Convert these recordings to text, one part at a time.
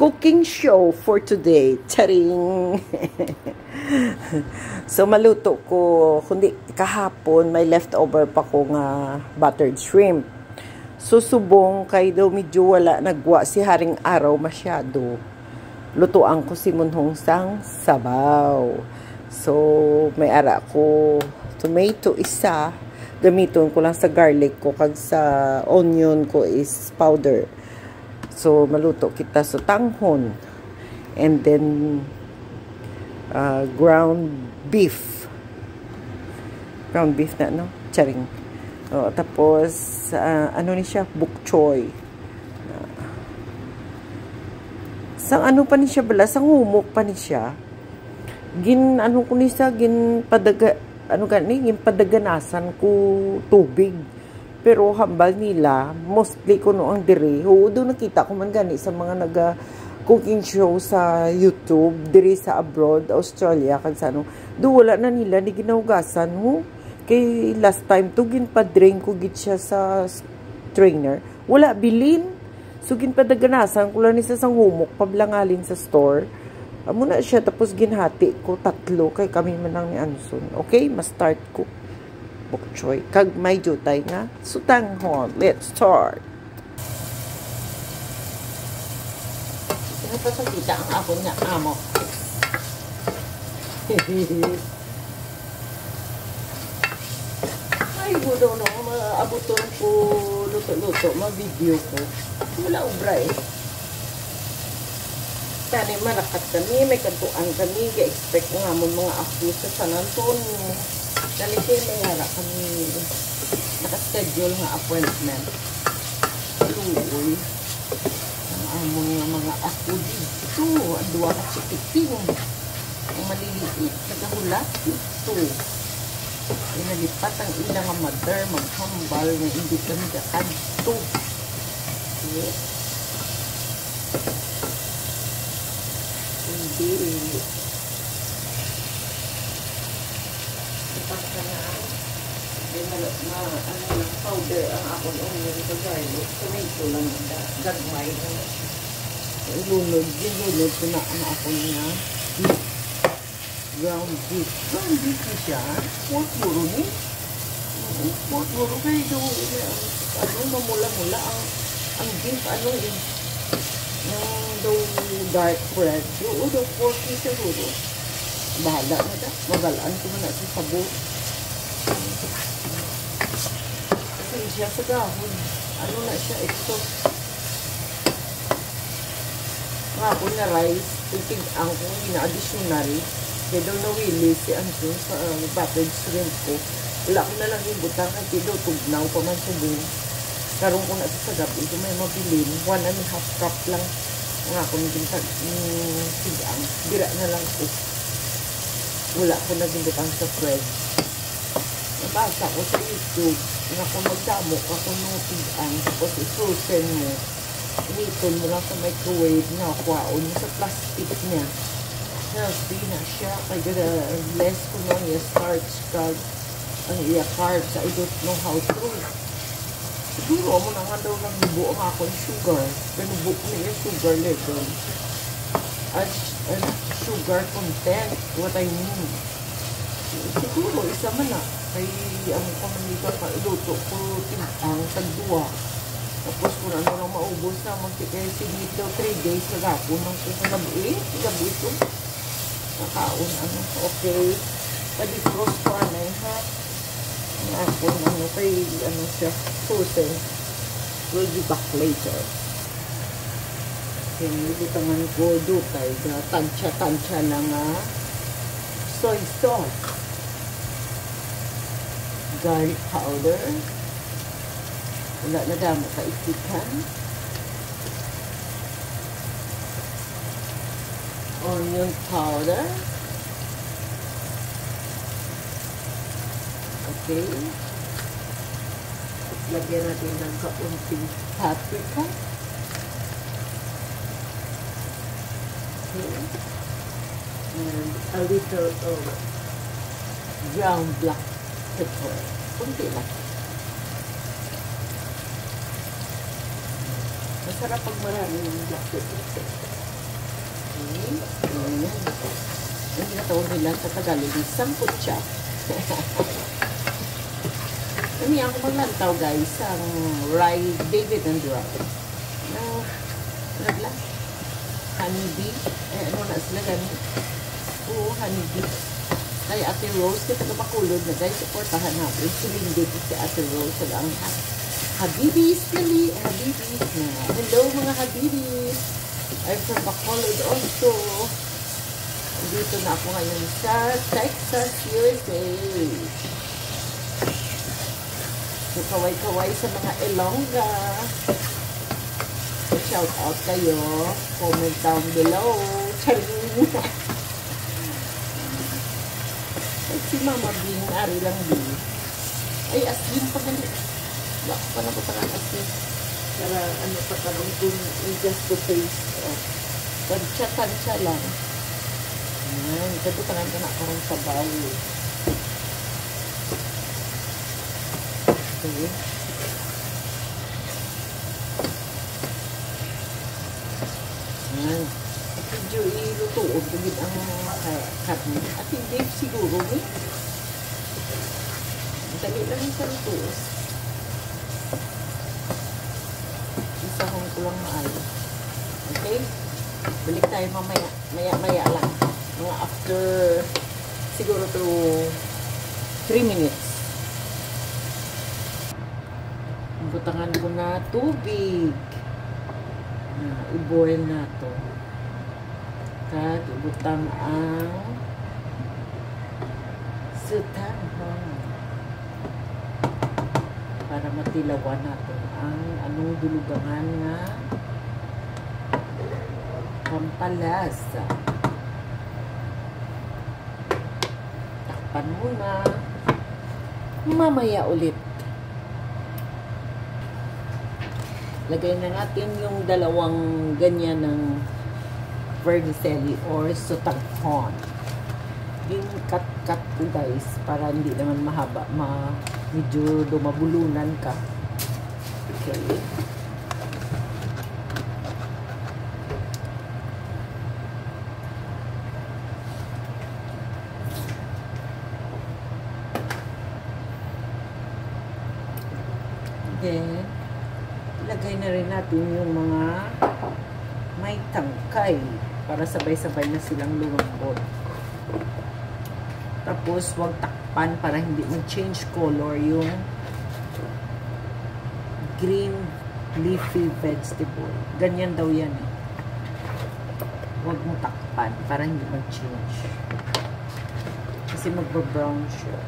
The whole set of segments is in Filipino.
cooking show for today. Charing! So, maluto ko. Kundi kahapon, may leftover pa ko nga buttered shrimp. So, subong kay daw medyo wala nagwa si Haring Araw masyado. Lutuan ko si Munhong sang sabaw. So, may ara ko tomato isa. Gamiton ko lang sa garlic ko kag sa onion ko is powder. So, maluto kita sa tanghon. And then, ground beef. Ground beef na, no? Charing. Tapos, ano ni siya? Bok choy. Sang ano pa ni siya bala? Sang humok pa ni siya. Ano ko ni siya? Padaganasan ko tubig. Pero hambal nila, mostly ko noong diri. Doon nakita ko man gani sa mga cooking show sa YouTube, diri sa abroad, Australia, kag sa ano. Doon wala na nila ni ginahugasan. Kay last time, to ginpa-drain ko git siya sa strainer. Wala bilin. So ginpadaganasan ko lang ni sa sang humok, pablangalin sa store. Amo na siya, tapos ginhati ko, 3, kay kami man lang ni Anson. Okay, ma-start ko. Bok choy. Kag may jutay nga. Sutanghon. Let's start. Pinapasagita ang ako niya amo. Ay, budo no. Maabuton ko luto-luto. Ma-video ko. Wala ubra eh. Tani malakat kami. May kantuan kami. Ga-expect nga mo mga ako sa San Antonio. Dali may hara kami nakaschedule nga appointment. Luoy. Ang among mga ako dito. Ang duwa ka chikiting. Ang maliliit. Nagahula dito. Inalipat ang ilang mother maghambal na hindi kami kakadto. Okay. Hindi. Powder ang akong onion sa garlic. Tomato lang gagmay lang. Ilunod ko na ang akong na beef. Ground beef. Ground beef na siya. Pork buro ni. Pork buro kayo doon. Mamula-mula ang beef. Yung daw dark bread. Yung daw pork ni siguro. Bahala na da. Magalaan ko na sa sabot. Kasi siya sa gahon. Ano na siya? Ito. Nga ako na rice. Pitig-ang ko. Ina-additional. Kaya daw nawili si Anson sa buttered shrimp ko. Wala ko na lang yung butang. Kaya daw tugnaw pa man subong. Karong ko na sa gabi. Ito may mabilin. 1.5 cup lang. Nga ako naging pitig-ang. Bira na lang ko. Wala ko naging butang sa bread. Nabasa ko sa YouTube na kung magdamok ako ng tigaan tapos isusin mo, initon mo lang sa microwave na kwaon sa plastic niya. Healthy na siya kaya less ko na niya starch kag ang iya carbs. I don't know how to. Siguro mo na nga daw nagbuo ang akong sugar. Pinubuo ko niya sugar level. At sugar content, what I mean. Siguro isa man na. Kay ang pamilya ka iluto ko ang tagduwa. Tapos kung ano lang maubos na magkikaisigit daw 3 days na gapon ng gabi ito. Nakaon okay. Pa-defrost ko anay ha. Ang akong kay siya susin. We'll be back later. Okay, butangan ko dutay na tansya-tansya lang soy sauce. Garlic powder. Wala na damo ka ikikan. Onion powder. Okay. Lagyan natin ng kaunting paprika. Okay. And a little of ground black pepper. Kunti lang. Masarap pag marami yung black pepper. tinatawag nila sa Tagalog is sangkutsa. Hindi ako maglantaw guys ang rye David and Rye na nagla honeybee ano na sila gani honeybee kay Ate Rose kita na makulod na guys supportahan natin si Lindy si Ate Rose ang Habibis kali Habibis na hello mga Habibis I'm from Bacolod also dito na ako ngayon sa Texas, USA. So, kaway-kaway sa mga Ilongga. So, shout out kayo. Comment down below. Charing! Ay, si Mama Bing, ari lang din. Ay, asin pa gali. Wala pa na po parang asin. Para ano pa parang kung just to taste. Tansya-tansya lang. Ayan, ito ka na parang sabaw. Okay. Ayan. At medyo ilutuod din ang karne. At hindi siguro eh. Dali lang yung salutuos. Isahong ko lang maayo. Okay? Balik tayo mamaya. Maya lang. Mga after siguro to 3 minutes. Butangan ko na tubig. I-boil na to. Kag ibutang ang sutanghon para matilawan natin ang anong dulugangan nga pampalasa. Takpan muna. Mamaya ulit. Lagay na natin yung dalawang ganyan ng vermicelli or sutanghon. Yung cut-cut ko guys para hindi naman mahaba, medyo dumabulunan ka. Okay. Then, ilagay na rin natin yung mga may tangkay para sabay-sabay na silang lumambot. Tapos, huwag takpan para hindi mag-change color yung green leafy vegetable. Ganyan daw yan eh. Huwag mo takpan para hindi mag-change. Kasi magba-brown siya.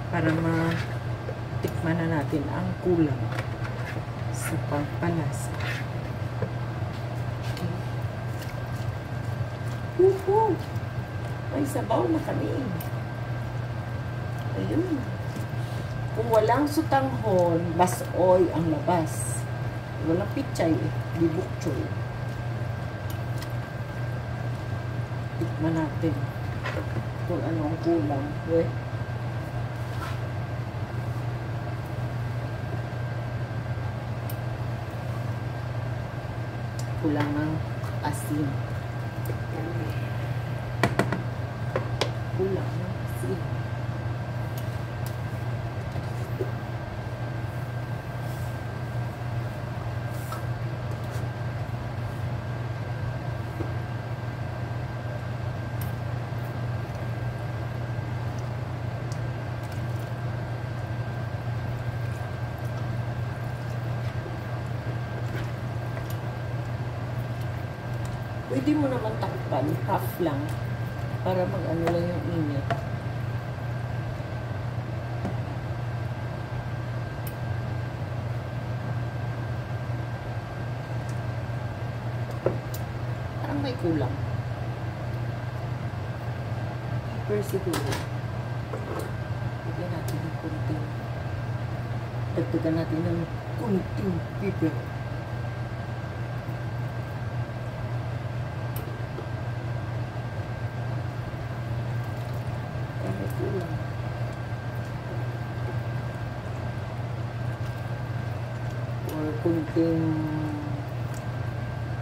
Para matikman na natin ang kulang sa pampalasa. Okay. Woohoo! May sabaw na kami. Ayun. Kung walang sutanghon, basoy ang labas. Walang pichay eh. Bibukchoy. Tikman natin kung ano ang kulang. Okay. Kulang ng asin. Kulang ng asin. Pwede mo naman takpan, half lang, para mag-ano lang yung init. Parang may kulang. Pepper siguro. Lagyan natin ng kunting. Dagdagan natin ng kunting pepper. Or kunting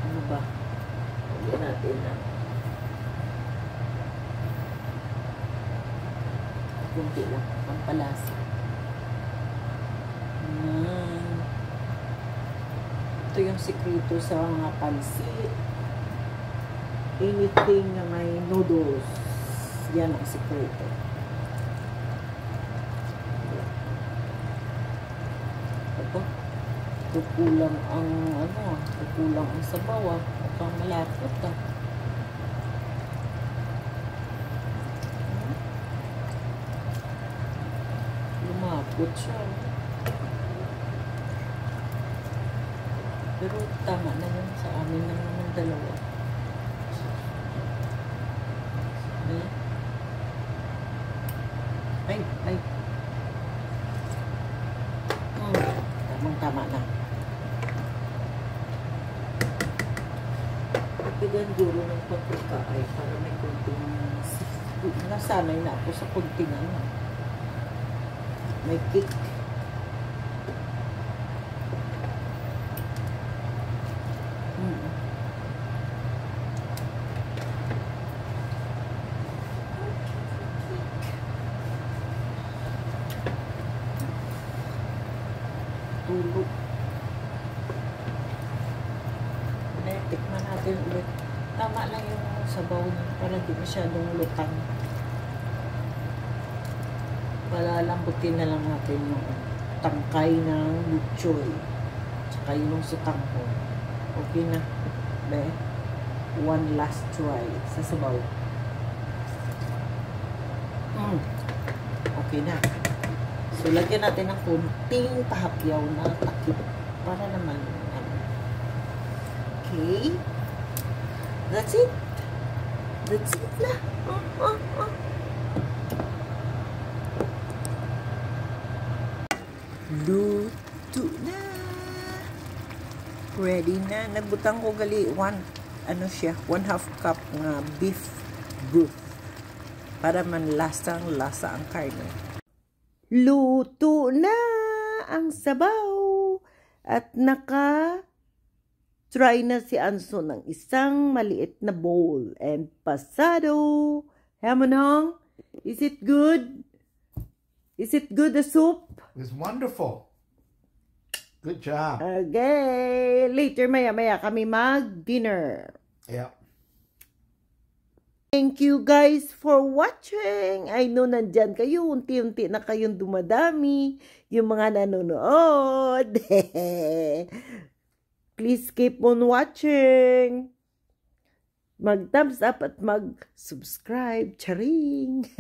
ano ba? Lagyan natin na kunti lang, pampalasa. Ito yung sikreto sa mga pansit. Anything na may noodles, yan ang sikreto. Ito, kukulang ang kukulang ang sabaw, mukhang malapot lumapot siya. Pero tama na yun sa amin ng dalawa. Ay. Tamang-tama na. Pagpigan duro ng paprika ay para may kunting nasanay na ako sa kunting may kick. Tulog. Tikman natin ulit. Tama lang yung sabaw niya para di masyadong lutang. Palalambutin na lang natin yung tangkay ng lutsoy. Tsaka yung sutangko. Okay na. Be? One last try sa sabaw. Okay na. So, lagyan natin ng kunting pahapyaw na takip para naman okay. That's it. That's it na. Luto na. Ready na. Nagbutang ko gali 1/2 cup na beef broth para man lasa ang karne. Luto na ang sabaw at try na si Anso ng isang maliit na bowl and pasado. Hamonong, is it good? Is it good, the soup? It's wonderful. Good job. Okay. Later, maya-maya kami mag-dinner. Yeah. Thank you guys for watching. I know nandyan kayo. Unti-unti na kayong dumadami. Yung mga nanonood. Please keep on watching. Mag-thumbs up at mag-subscribe. Charing!